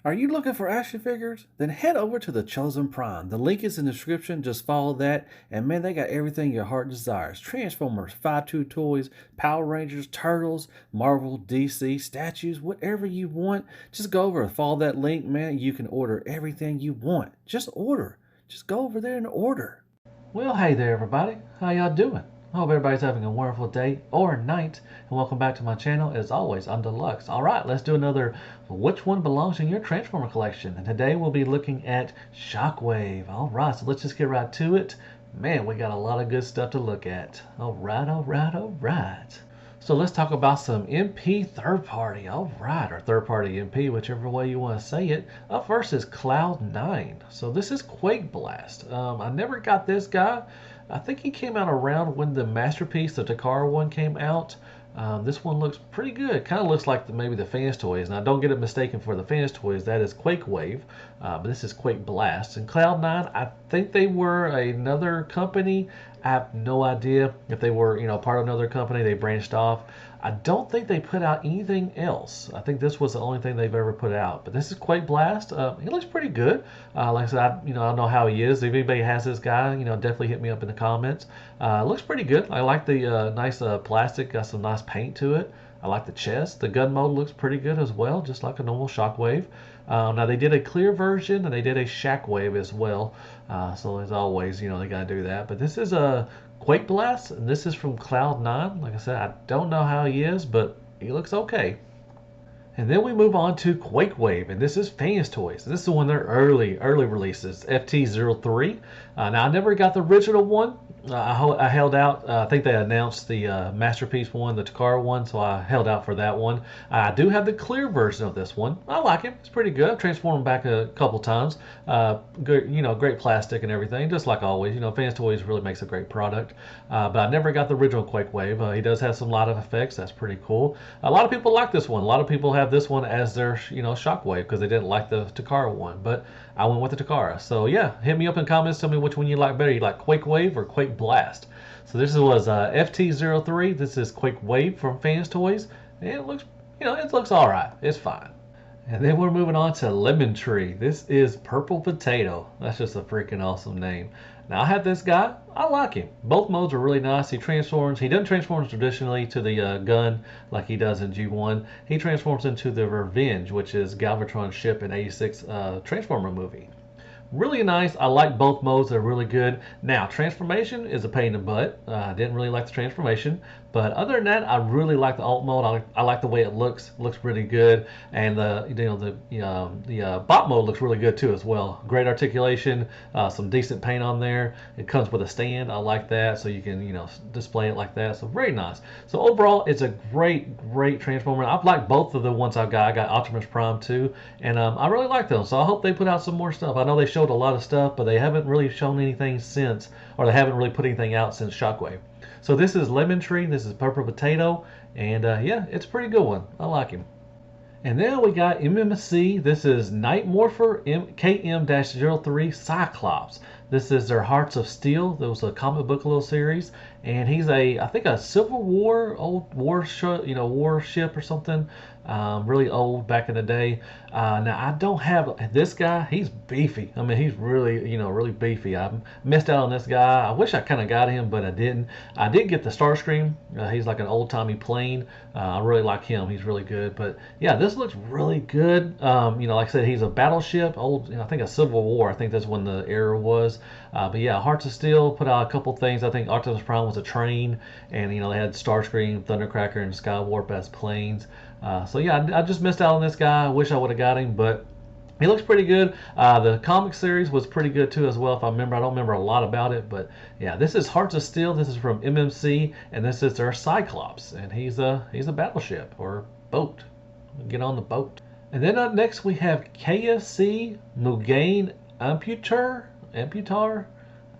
Are you looking for action figures? Then head over to the Chosen Prime. The link is in the description. Just follow that. And man, they got everything your heart desires. Transformers, 5-2 toys, Power Rangers, Turtles, Marvel, DC, statues, whatever you want. Just go over and follow that link, man. You can order everything you want. Just order. Just go over there and order. Well, hey there, everybody. How y'all doing? I hope everybody's having a wonderful day or night, and welcome back to my channel. As always, I'm Deluxe. All right, let's do another which one belongs in your Transformer collection. And today we'll be looking at Shockwave. All right, so let's just get right to it. Man, we got a lot of good stuff to look at. All right, all right, all right. So let's talk about some MP third party. All right, or third party MP, whichever way you want to say it. Up first is Cloud9. So this is Quake Blast. I never got this guy. I think he came out around when the Masterpiece, the Takara one, came out. This one looks pretty good. Kind of looks like maybe the Fans Toys. Now, don't get it mistaken for the Fans Toys. That is Quake Wave, but this is Quake Blast. And Cloud9, I think they were another company. I have no idea if they were, part of another company. They branched off. I don't think they put out anything else. I think this was the only thing they've ever put out. But this is Quake Blast. He looks pretty good. Like I said, I don't know how he is. If anybody has this guy, definitely hit me up in the comments. Looks pretty good. I like the nice plastic. Got some nice paint to it. I like the chest. The gun mode looks pretty good as well, just like a normal Shockwave. Now they did a clear version and they did a Shockwave as well. So as always, they gotta do that. But this is a Quake Blast, and this is from Cloud9. Like I said, I don't know how he is, but he looks okay. And then we move on to Quake Wave, and this is Fans Toys. This is one of their early releases, FT03. Now, I never got the original one. I held out. I think they announced the Masterpiece one, the Takara one, so I held out for that one. I do have the clear version of this one. I like him. It's pretty good. I've transformed him back a couple times. Good, great plastic and everything, just like always. Fans Toys really makes a great product. But I never got the original Quake Wave. He does have some lot of effects. That's pretty cool. A lot of people like this one. A lot of people have this one as their, Shockwave because they didn't like the Takara one. But I went with the Takara. So yeah, hit me up in the comments. Tell me which one you like better. You like Quake Wave or Quake Blast? So this was FT03. This is Quake Wave from Fans Toys. And it looks, it looks all right. It's fine. And then we're moving on to Lemon Tree. This is Purple Potato. That's just a freaking awesome name. Now I have this guy. I like him. Both modes are really nice. He transforms. He doesn't transform traditionally to the gun like he does in G1. He transforms into the Revenge, which is Galvatron's ship in '86 Transformer movie. Really nice. I like both modes. They're really good. Now, transformation is a pain in the butt. I didn't really like the transformation. But other than that, I really like the alt mode. I like the way it looks. Looks pretty good. And the bot mode looks really good too as well. Great articulation. Some decent paint on there. It comes with a stand. I like that. So you can, display it like that. So very nice. So overall, it's a great Transformer. I've liked both of the ones I've got. I got Optimus Prime too. And I really like them. So I hope they put out some more stuff. I know they showed a lot of stuff, but they haven't really shown anything since, or they haven't really put anything out since Shockwave. So this is Lemon Tree, this is Purple Potato, and yeah, it's a pretty good one. I like him. And then we got MMC. This is Night Morpher KM-03 Cyclops. This is their Hearts of Steel. There was a comic book little series, and he's I think a Civil War old warship or something. Really old back in the day. Now I don't have this guy. He's beefy. I mean, he's really really beefy. I missed out on this guy. I wish I kind of got him, but I didn't. I did get the Starscream. He's like an old timey plane. I really like him. He's really good. But yeah, this looks really good. Like I said, he's a battleship. Old, I think a Civil War. I think that's when the era was. But yeah, Hearts of Steel put out a couple things. I think Optimus Prime was a train, and they had Starscream, Thundercracker, and Skywarp as planes. So yeah, I just missed out on this guy. I wish I would have got him, but he looks pretty good. The comic series was pretty good too as well. If I remember, I don't remember a lot about it, but yeah, this is Hearts of Steel. This is from MMC, and this is their Cyclops, and he's a battleship or boat. Get on the boat. And then up next we have KFC Mugain Amputar.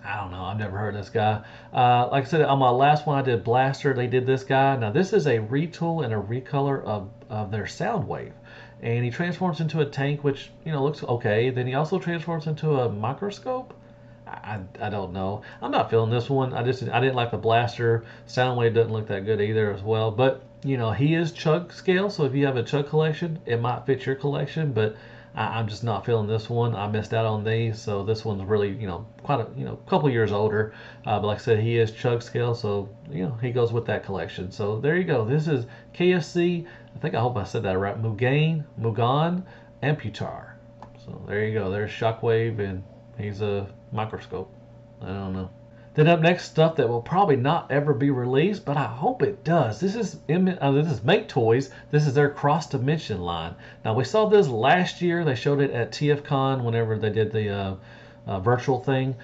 I don't know. I've never heard of this guy. Like I said, on my last one I did Blaster. They did this guy. Now this is a retool and a recolor of their Soundwave. And he transforms into a tank, which, looks okay. Then he also transforms into a microscope. I don't know. I'm not feeling this one. I didn't like the Blaster. Soundwave doesn't look that good either as well. But, he is chug scale. So if you have a chug collection, it might fit your collection. But I'm just not feeling this one. I missed out on these, so this one's really, quite a, couple years older. But like I said, he is chug scale, so he goes with that collection. So there you go. This is KFC. I hope I said that right. Mugan, Amputar. So there you go. There's Shockwave, and he's a microscope. I don't know. Then up next, stuff that will probably not ever be released, but I hope it does. This is Make Toys. This is their Cross Dimension line. Now we saw this last year. They showed it at TFCon whenever they did the virtual thing.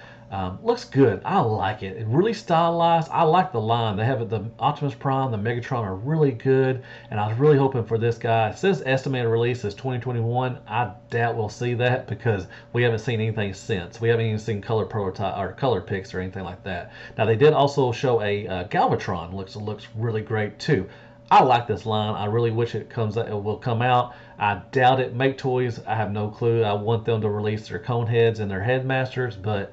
Looks good. I like it. It's really stylized. I like the line. They have it, the Optimus Prime, the Megatron are really good, and I was really hoping for this guy. It says estimated release is 2021. I doubt we'll see that because we haven't seen anything since. We haven't even seen color prototype or color pics or anything like that. Now they did also show a Galvatron. Looks really great too. I like this line. I really wish it will come out. I doubt it. Make Toys, I have no clue. I want them to release their cone heads and their headmasters, but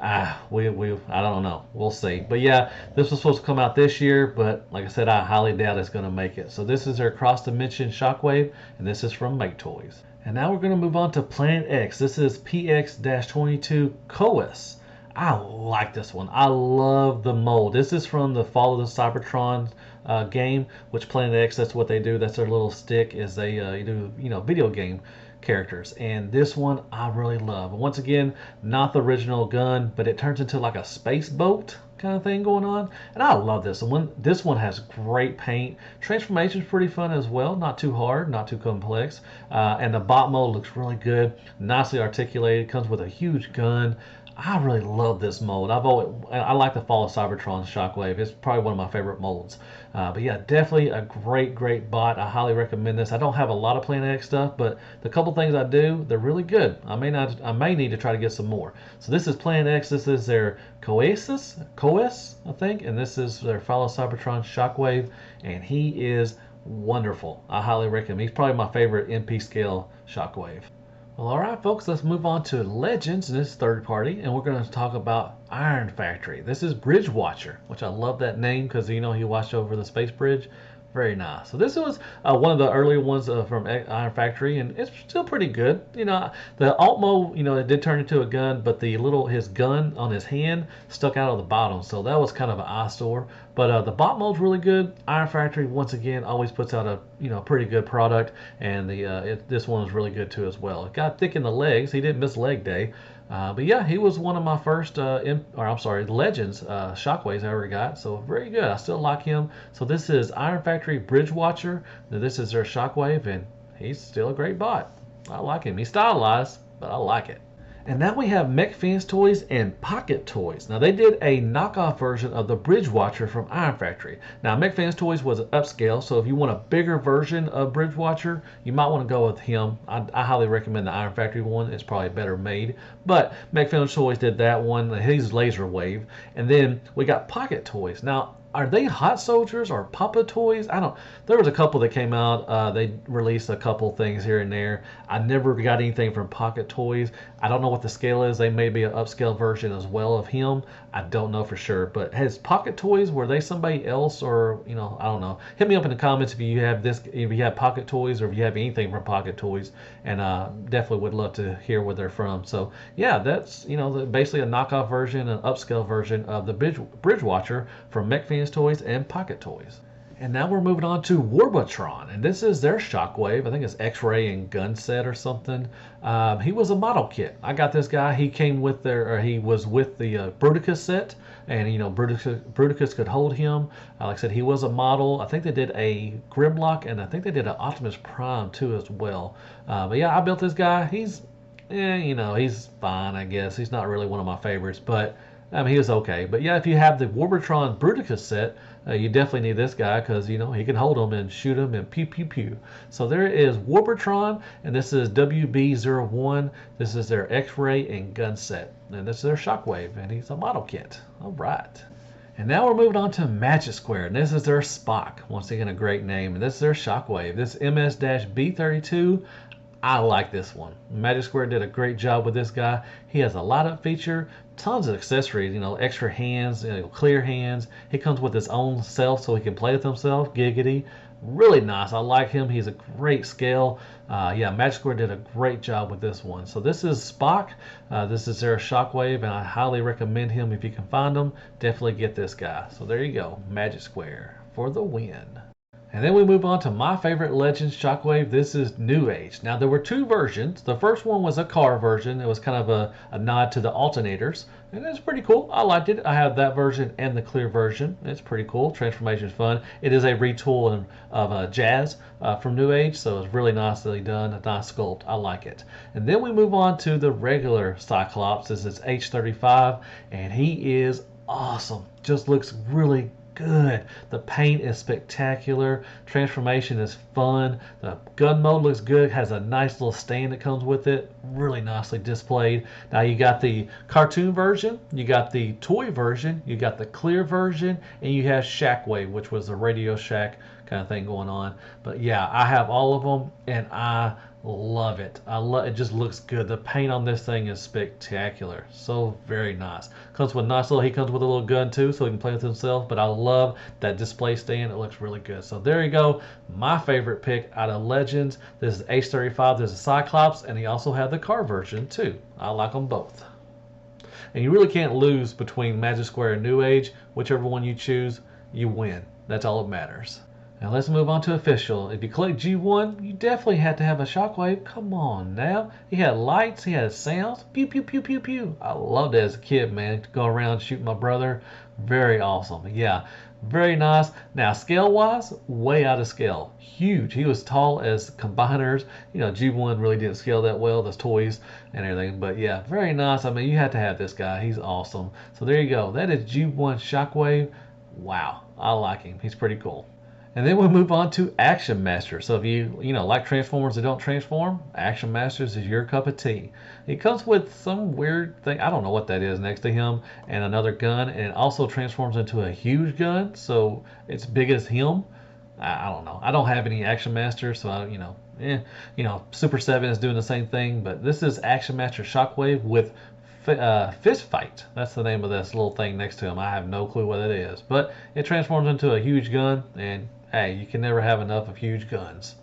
I don't know. We'll see. But yeah, this was supposed to come out this year, but like I said, I highly doubt it's going to make it. So this is their Cross Dimension Shockwave, and this is from Make Toys. And now we're going to move on to Planet X. This is PX-22 Coes. I like this one. I love the mold. This is from the Fall of the Cybertron game, which Planet X, that's what they do. That's their little stick, is they do video game characters, and this one I really love. Once again, not the original gun, but it turns into like a space boat kind of thing going on, and I love this. And this one has great paint. Transformation's pretty fun as well, not too hard, not too complex, and the bot mode looks really good, nicely articulated, comes with a huge gun. I really love this mold. I like the Fall of Cybertron Shockwave. It's probably one of my favorite molds. But yeah, definitely a great bot. I highly recommend this. I don't have a lot of Planet X stuff, but the couple things I do, they're really good. I may need to try to get some more. So this is Planet X. This is their Coes, I think, and this is their Fall of Cybertron Shockwave, and he is wonderful. I highly recommend. He's probably my favorite MP scale Shockwave. Well, alright folks, let's move on to Legends, and this is third party, and we're going to talk about Iron Factory. This is Bridge Watcher, which I love that name because, he watched over the space bridge. Very nice. So this was one of the earlier ones from Iron Factory, and it's still pretty good. The alt mode, it did turn into a gun, but his gun on his hand stuck out of the bottom, so that was kind of an eyesore. But the bot mode's really good. Iron Factory, once again, always puts out a pretty good product, and this one was really good too as well. It got thick in the legs. He didn't miss leg day. But yeah, he was one of my first, Legends Shockwaves I ever got. So very good. I still like him. So this is Iron Factory Bridge Watcher. Now this is their Shockwave, and he's still a great bot. I like him. He's stylized, but I like it. And now we have Mechfins toys and Pocket toys. Now they did a knockoff version of the Bridge Watcher from Iron Factory. Now Mechfins toys was an upscale, so if you want a bigger version of Bridge Watcher, you might want to go with him. I highly recommend the Iron Factory one. It's probably better made. But Mechfins toys did that one. He's Laser Wave. And then we got Pocket toys. Now, are they Hot Soldiers or Papa toys? There was a couple that came out. They released a couple things here and there. I never got anything from Pocket toys. I don't know what the scale is. They may be an upscale version as well of him. I don't know for sure. But has Pocket toys, were they somebody else, or I don't know. Hit me up in the comments if you have Pocket toys, or if you have anything from Pocket toys, and definitely would love to hear where they're from. So yeah, that's basically a knockoff version, an upscale version of the Bridge Watcher from Mechfins toys and Pocket toys. And now we're moving on to Warbatron, and this is their Shockwave. I think it's X-Ray and gun set or something. He was a model kit. I got this guy. He came with he was with the Bruticus set, and Bruticus could hold him. Like I said, he was a model. I think they did a Grimlock, and I think they did an Optimus Prime too as well. But yeah, I built this guy. He's fine, I guess. He's not really one of my favorites, but he was okay. But yeah, if you have the Warbatron Bruticus set, you definitely need this guy because, he can hold them and shoot them and pew pew pew. So there is Warbatron, and this is WB01. This is their X-Ray and gun set. And this is their Shockwave, and he's a model kit. All right. And now we're moving on to Magic Square, and this is their Spock. Once again, a great name. And this is their Shockwave. This MS-B32. I like this one. Magic Square did a great job with this guy. He has a light up feature, tons of accessories, extra hands, clear hands. He comes with his own self so he can play with himself, giggity. Really nice. I like him. He's a great scale. Yeah, Magic Square did a great job with this one. So this is Spock. This is their Shockwave, and I highly recommend him if you can find him. Definitely get this guy. So there you go, Magic Square for the win. And then we move on to my favorite Legends Shockwave. This is New Age. Now, there were two versions. The first one was a car version. It was kind of a nod to the Alternators. And it's pretty cool. I liked it. I have that version and the clear version. It's pretty cool. Transformation is fun. It is a retool of Jazz from New Age, so it's really nicely done. A nice sculpt. I like it. And then we move on to the regular Cyclops. This is H35, and he is awesome. Just looks really good. The paint is spectacular. Transformation is fun. The gun mode looks good. Has a nice little stand that comes with it. Really nicely displayed. Now you got the cartoon version, you got the toy version, you got the clear version, and you have Shockwave, which was the Radio Shack kind of thing going on. But yeah, I have all of them, and I love it. It just looks good. The paint on this thing is spectacular. So very nice. Comes with he comes with a little gun too, so he can play with himself. But I love that display stand. It looks really good. So there you go. My favorite pick out of Legends. This is H35. There's a Cyclops, and he also had the car version too. I like them both. And you really can't lose between Magic Square and New Age. Whichever one you choose, you win. That's all that matters. Now let's move on to official. If you collect G1, you definitely had to have a Shockwave. Come on now. He had lights, he had sounds. Pew, pew, pew, pew, pew. I loved it as a kid, man. To go around shooting my brother. Very awesome. Yeah, very nice. Now, scale-wise, way out of scale. Huge. He was tall as combiners. You know, G1 really didn't scale that well, those toys and everything. But yeah, very nice. I mean, you had to have this guy. He's awesome. So there you go. That is G1 Shockwave. Wow, I like him. He's pretty cool. And then we'll move on to Action Master. So if you like Transformers that don't transform, Action Masters is your cup of tea. He comes with some weird thing, I don't know what that is, next to him, and another gun, and it also transforms into a huge gun, so it's big as him. I don't know. I don't have any Action Masters, so Super 7 is doing the same thing, but this is Action Master Shockwave with Fist Fight. That's the name of this little thing next to him. I have no clue what it is, but it transforms into a huge gun, and hey, you can never have enough of huge guns.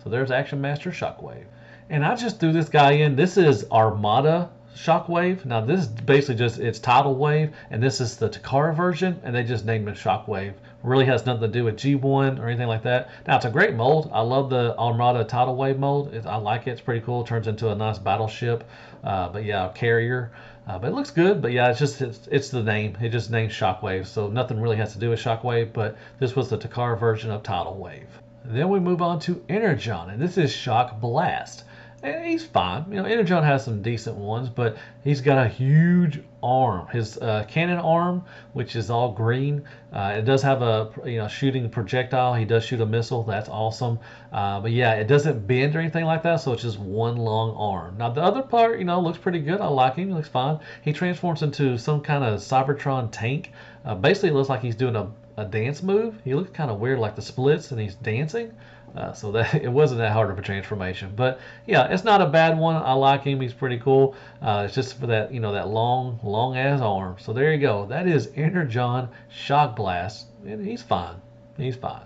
So there's Action Master Shockwave. And I just threw this guy in. This is Armada Shockwave. Now this is basically just its tidal wave, and this is the Takara version, and they just named it Shockwave. Really has nothing to do with G1 or anything like that. Now it's a great mold. I love the Armada tidal wave mold. I like it. It's pretty cool. It turns into a nice battleship. But yeah, a carrier. But it looks good. But yeah, it's the name. It just named Shockwave. So nothing really has to do with Shockwave. But this was the Takara version of tidal wave. Then we move on to Energon, and this is Shock Blast. And he's fine. Energon has some decent ones, but he's got a huge arm. His cannon arm, which is all green, it does have a shooting projectile. He does shoot a missile. That's awesome. But yeah, it doesn't bend or anything like that, so it's just one long arm. Now the other part, looks pretty good. I like him. He looks fine. He transforms into some kind of Cybertron tank. Basically, it looks like he's doing a dance move. He looks kind of weird, like the splits, and he's dancing. So that it wasn't that hard of a transformation, but yeah, it's not a bad one. I like him; he's pretty cool. It's just for that that long ass arm. So there you go. That is Energon Shock Blast, and he's fine. He's fine.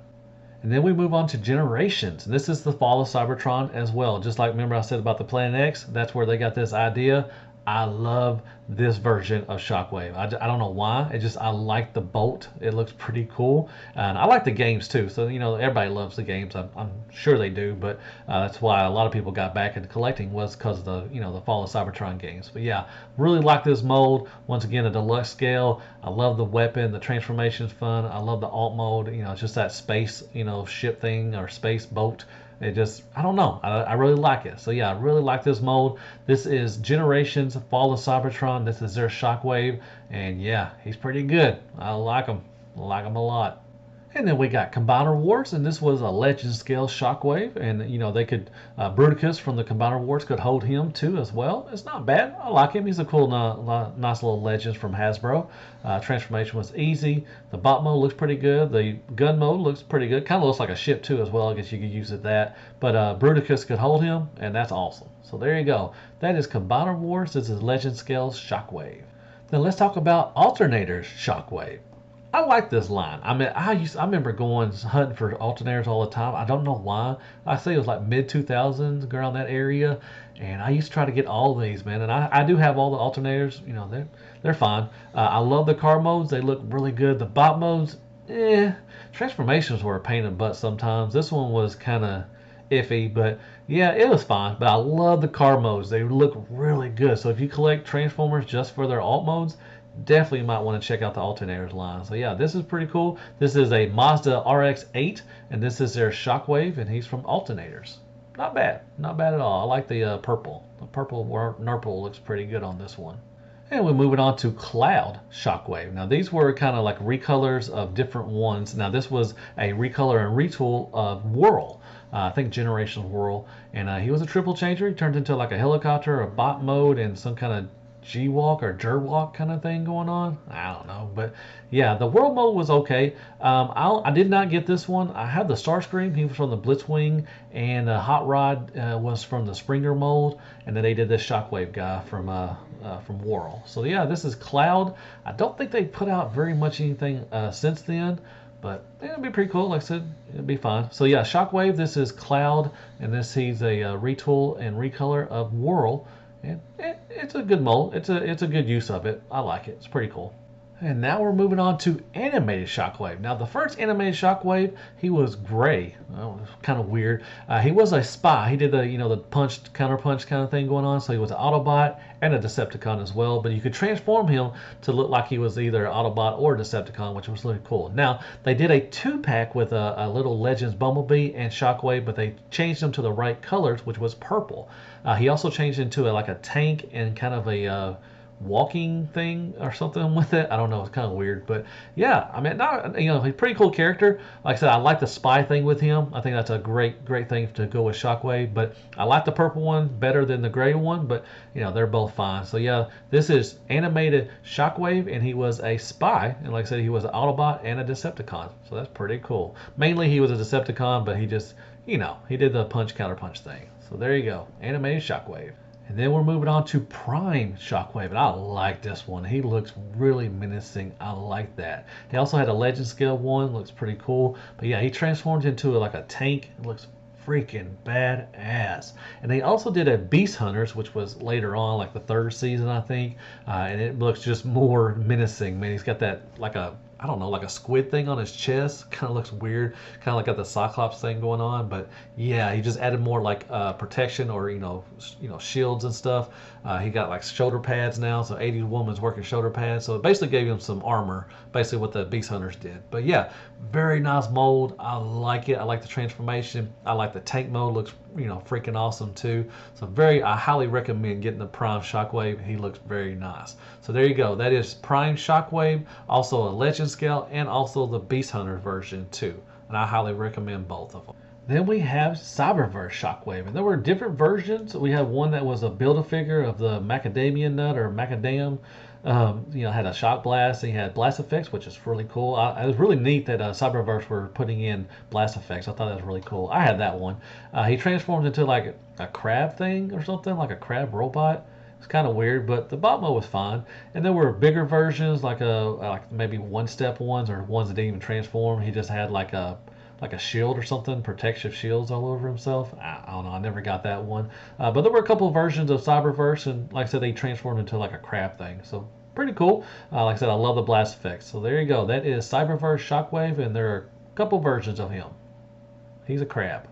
And then we move on to Generations, and this is the fall of Cybertron as well. Just like remember I said about the Planet X, that's where they got this idea. I love this version of Shockwave. I don't know why. I like the bolt. It looks pretty cool, and I like the games too. So everybody loves the games. I'm sure they do, but that's why a lot of people got back into collecting was because of the Fall of Cybertron games. But yeah, really like this mold. Once again, a deluxe scale. I love the weapon. The transformation is fun. I love the alt mode. It's just that space ship thing or space boat. I don't know. I really like it. So yeah, I really like this mold. This is Generations Fall of Cybertron. This is their Shockwave. And yeah, he's pretty good. I like him. I like him a lot. And then we got Combiner Wars, and this was a Legend scale Shockwave, and they could Bruticus from the Combiner Wars could hold him too as well. It's not bad. I like him. He's a cool, nice little Legends from Hasbro. Transformation was easy. The bot mode looks pretty good. The gun mode looks pretty good. Kind of looks like a ship too as well. I guess you could use it that. But Bruticus could hold him, and that's awesome. So there you go. That is Combiner Wars. This is Legend scale Shockwave. Then let's talk about Alternators Shockwave. I like this line. I mean, I remember going hunting for alternators all the time. I don't know why. I say it was like mid 2000s around that area, and I used to try to get all of these, man. And I do have all the alternators. You know, they're fine. I love the car modes. They look really good. The bot modes, eh. Transformations were a pain in the butt sometimes. This one was kind of iffy, but yeah, it was fine. But I love the car modes. They look really good. So if you collect Transformers just for their alt modes, definitely might want to check out the alternators line. So yeah, this is pretty cool. This is a Mazda RX-8, and this is their Shockwave, and he's from Alternators. Not bad, not bad at all. I like the purple. The purple Nurple looks pretty good on this one. And we're moving on to Cloud Shockwave. Now these were kind of like recolors of different ones. Now this was a recolor and retool of Whirl. I think Generations Whirl. And he was a triple changer. He turned into like a helicopter, a bot mode, and some kind of G-Walk or Jerwalk kind of thing going on. I don't know. But yeah, the world mode was okay. I did not get this one. I had the Starscream. He was from the Blitzwing. And Hot Rod was from the Springer mold. And then they did this Shockwave guy from Whirl. So yeah, this is Cloud. I don't think they put out very much anything since then. But it'll be pretty cool. Like I said, it'll be fine. So yeah, Shockwave, this is Cloud. And he's a retool and recolor of Whirl. And it's a good mold. It's a good use of it. I like it. It's pretty cool. And now we're moving on to animated Shockwave. Now the first animated Shockwave, he was gray. Oh, kind of weird. He was a spy. He did the punch counter punch kind of thing going on. So he was an Autobot and a Decepticon as well. But you could transform him to look like he was either an Autobot or a Decepticon, which was really cool. Now they did a 2-pack with a little Legends Bumblebee and Shockwave, but they changed them to the right colors, which was purple. He also changed into like a tank and kind of a walking thing or something with it. I don't know. It's kind of weird, but yeah, I mean, he's a pretty cool character. Like I said, I like the spy thing with him. I think that's a great thing to go with Shockwave. But I like the purple one better than the gray one. But they're both fine. So yeah, this is animated Shockwave, and he was a spy. And like I said, he was an Autobot and a Decepticon. So that's pretty cool. Mainly, he was a Decepticon, but he just he did the punch counter punch thing. So there you go, animated Shockwave. And then we're moving on to Prime Shockwave, and I like this one. He looks really menacing. I like that. He also had a Legend Scale one, looks pretty cool. But yeah, he transformed into like a tank. It looks freaking badass. And they also did a Beast Hunters, which was later on, like the 3rd season, I think. And it looks just more menacing. Man, he's got that like I don't know, like a squid thing on his chest. Kind of looks weird. Kind of like got the Cyclops thing going on. But yeah, he just added more like protection or shields and stuff. He got like shoulder pads now. So 80 Woman's working shoulder pads. So it basically gave him some armor. Basically what the Beast Hunters did. But yeah, very nice mold. I like it. I like the transformation. I like the tank mode. Looks freaking awesome too. So I highly recommend getting the Prime Shockwave. He looks very nice. So there you go. That is Prime Shockwave. Also a Legend Scale and also the Beast Hunter version too. And I highly recommend both of them. Then we have Cyberverse Shockwave, and there were different versions. We had one that was a Build-A-Figure of the Macadamia Nut or Macadam. Had a shock blast. He had blast effects, which is really cool. It was really neat that Cyberverse were putting in blast effects. I thought that was really cool. I had that one. He transformed into like a crab thing or something, like a crab robot. It's kind of weird, but the bot mode was fine. And there were bigger versions, like maybe one-step ones or ones that didn't even transform. He just had like a shield or something, protective shields all over himself. I don't know. I never got that one. But there were a couple of versions of Cyberverse, and like I said, they transformed into like a crab thing. So pretty cool. Like I said, I love the blast effects. So there you go. That is Cyberverse Shockwave, and there are a couple versions of him. He's a crab.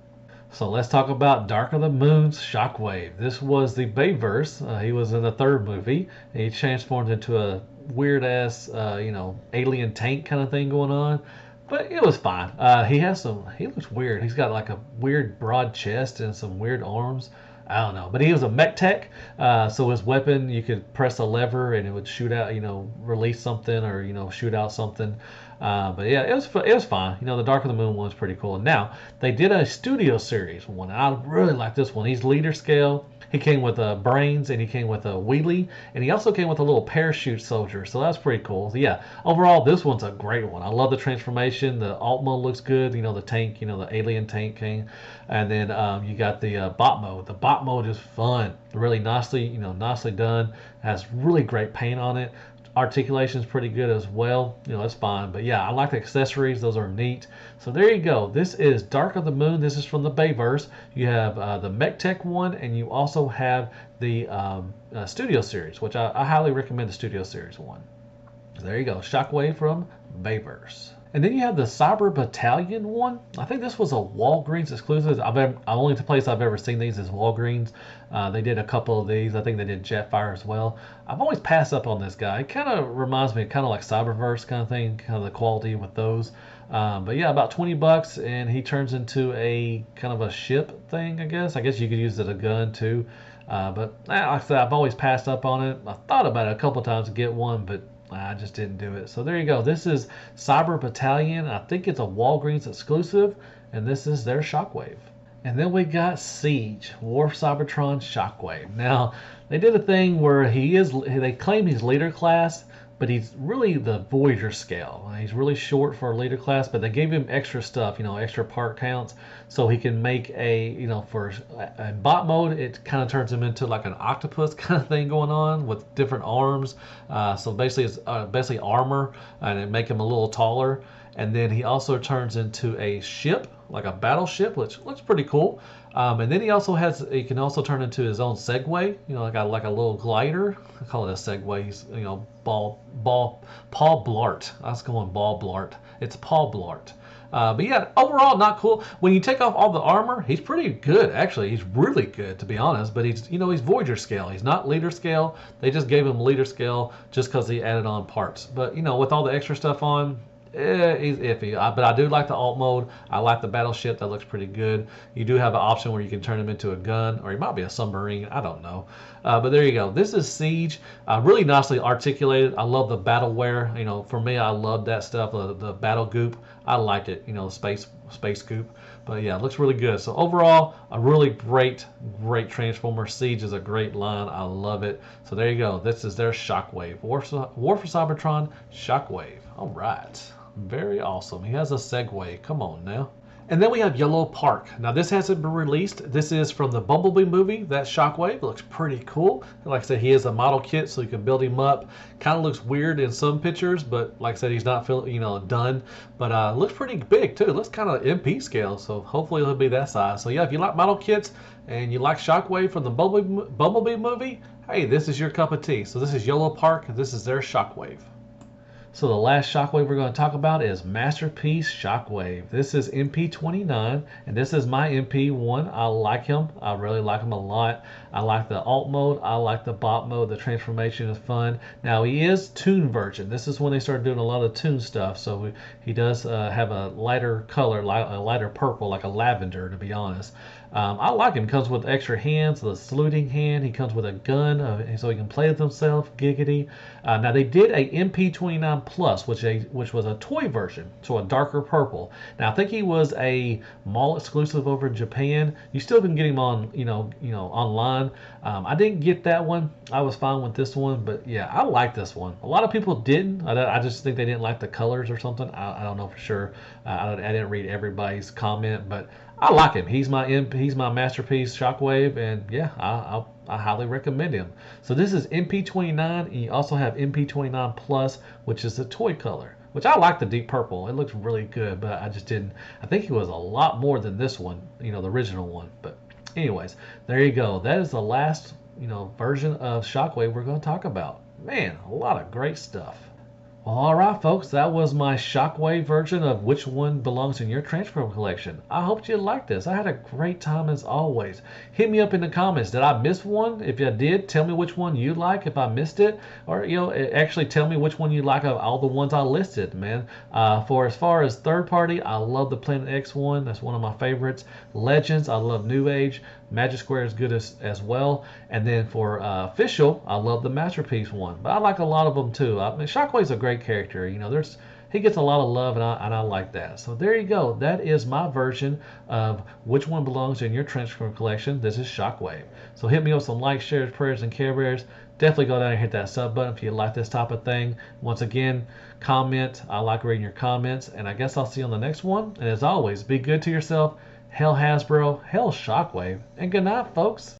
So let's talk about Dark of the Moon's Shockwave. This was the Bayverse. He was in the 3rd movie. He transformed into a weird ass, alien tank kind of thing going on. But it was fine. He looks weird. He's got like a weird broad chest and some weird arms. I don't know. But he was a mech tech. So his weapon, you could press a lever and it would shoot out, release something or, shoot out something. But yeah, it was fine. The Dark of the Moon one was pretty cool. Now, they did a studio series one. And I really like this one. He's leader scale. He came with brains, and he came with a wheelie, and he also came with a little parachute soldier. So that's pretty cool. So yeah, overall, this one's a great one. I love the transformation. The alt mode looks good. The tank, the alien tank came, and then you got the bot mode. The bot mode is fun, really nicely, nicely done. Has really great paint on it. articulation is pretty good as well. That's fine. But yeah, I like the accessories. Those are neat. So there you go. This is Dark of the Moon. This is from the Bayverse. You have the MechTech one, and you also have the Studio Series, which I highly recommend the Studio Series one. So there you go. Shockwave from Bayverse. And then you have the Cyber Battalion one. I think this was a Walgreens exclusive. Only place I've ever seen these is Walgreens. They did a couple of these. I think they did Jetfire as well. I've always passed up on this guy. It kind of reminds me kind of like Cyberverse kind of thing, kind of the quality with those. But yeah, about 20 bucks, and he turns into a kind of a ship thing, I guess. I guess you could use it as a gun too. But like I said, I've always passed up on it. I thought about it a couple of times to get one, but I just didn't do it. So there you go. This is Cyber Battalion. I think it's a Walgreens exclusive, and this is their Shockwave. And then we got Siege, War Cybertron Shockwave. Now, they did a thing where they claim he's leader class, but he's really the Voyager scale. He's really short for a leader class, but they gave him extra stuff, extra part counts, so he can make for bot mode, it kind of turns him into like an octopus kind of thing going on with different arms. So basically, it's basically armor, and it make him a little taller. And then he also turns into a ship, like a battleship, which looks pretty cool. And then he can also turn into his own Segway, like a little glider. I call it a Segway. He's, Paul Blart. I was going Ball Blart. It's Paul Blart. But yeah, overall not cool. When you take off all the armor, he's pretty good. Actually, he's really good, to be honest. But he's Voyager scale. He's not leader scale. They just gave him leader scale just because he added on parts. But with all the extra stuff on, he's iffy. But I do like the alt mode. I like the battleship. That looks pretty good. You do have an option where you can turn him into a gun, or he might be a submarine. I don't know. But there you go. This is Siege. Really nicely articulated. I love the battle wear. For me, I love that stuff. The battle goop. I like it. Space goop. But yeah, it looks really good. So overall, a really great Transformer. Siege is a great line. I love it. So there you go. This is their Shockwave. War for Cybertron Shockwave. All right. Very awesome. He has a Segway. Come on now. And then we have Yellow Park. Now this hasn't been released. This is from the Bumblebee movie. That Shockwave looks pretty cool. Like I said, he has a model kit, so you can build him up. Kind of looks weird in some pictures, but like I said, he's not done. But looks pretty big too. Looks kind of MP scale, so hopefully he'll be that size. So yeah, if you like model kits and you like Shockwave from the Bumblebee movie, hey, this is your cup of tea. So this is Yellow Park. This is their Shockwave. So the last Shockwave we're going to talk about is Masterpiece Shockwave. This is MP29, and this is my MP1. I like him. I really like him a lot. I like the alt mode. I like the bot mode. The transformation is fun. Now, he is Toon version. This is when they started doing a lot of Toon stuff, so he does have a lighter color, a lighter purple, like a lavender, to be honest. I like him. He comes with extra hands, the saluting hand. He comes with a gun, so he can play with himself. Giggity. Now they did a MP29 Plus, which was a toy version, so a darker purple. Now I think he was a mall exclusive over in Japan. You still can get him on, online. I didn't get that one. I was fine with this one, but yeah, I like this one. A lot of people didn't. I just think they didn't like the colors or something. I don't know for sure. I didn't read everybody's comment, but I like him. He's my Masterpiece Shockwave, and yeah, I highly recommend him. So this is MP29, and you also have MP29 Plus, which is the toy color, which I like the deep purple. It looks really good, but I just didn't. I think he was a lot more than this one, the original one. But anyways, there you go. That is the last, version of Shockwave we're going to talk about. Man, a lot of great stuff. Well, alright folks, that was my Shockwave version of which one belongs in your Transformer collection. I hope you liked this. I had a great time as always. Hit me up in the comments. Did I miss one? If you did, tell me which one you like if I missed it. Or, actually tell me which one you like of all the ones I listed, man. For as far as third party, I love the Planet X one. That's one of my favorites. Legends, I love New Age. Magic Square is good as well. And then for official, I love the Masterpiece one. But I like a lot of them too. I mean, Shockwave's a great character. He gets a lot of love, and I like that. So there you go. That is my version of which one belongs in your Transformer collection. This is Shockwave. So hit me with some likes, shares, prayers, and Care Bears. Definitely go down and hit that sub button if you like this type of thing. Once again, comment. I like reading your comments. And I guess I'll see you on the next one. And as always, be good to yourself. Hell Hasbro, hell Shockwave, and good night, folks.